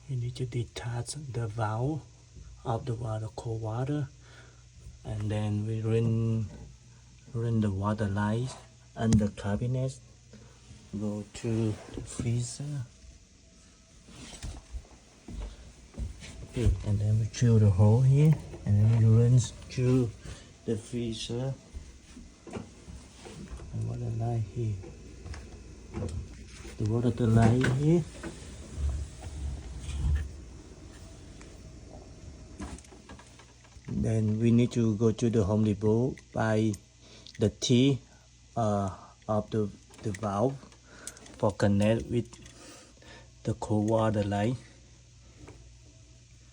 You need to detach the valve of the cold water, and then we run the water line under cabinet, go to the freezer. Okay, and then we drill the hole here, and then we run through the freezer and water line here. The water line here. Then we need to go to the Home Depot, buy the T of the valve for connect with the cold water line.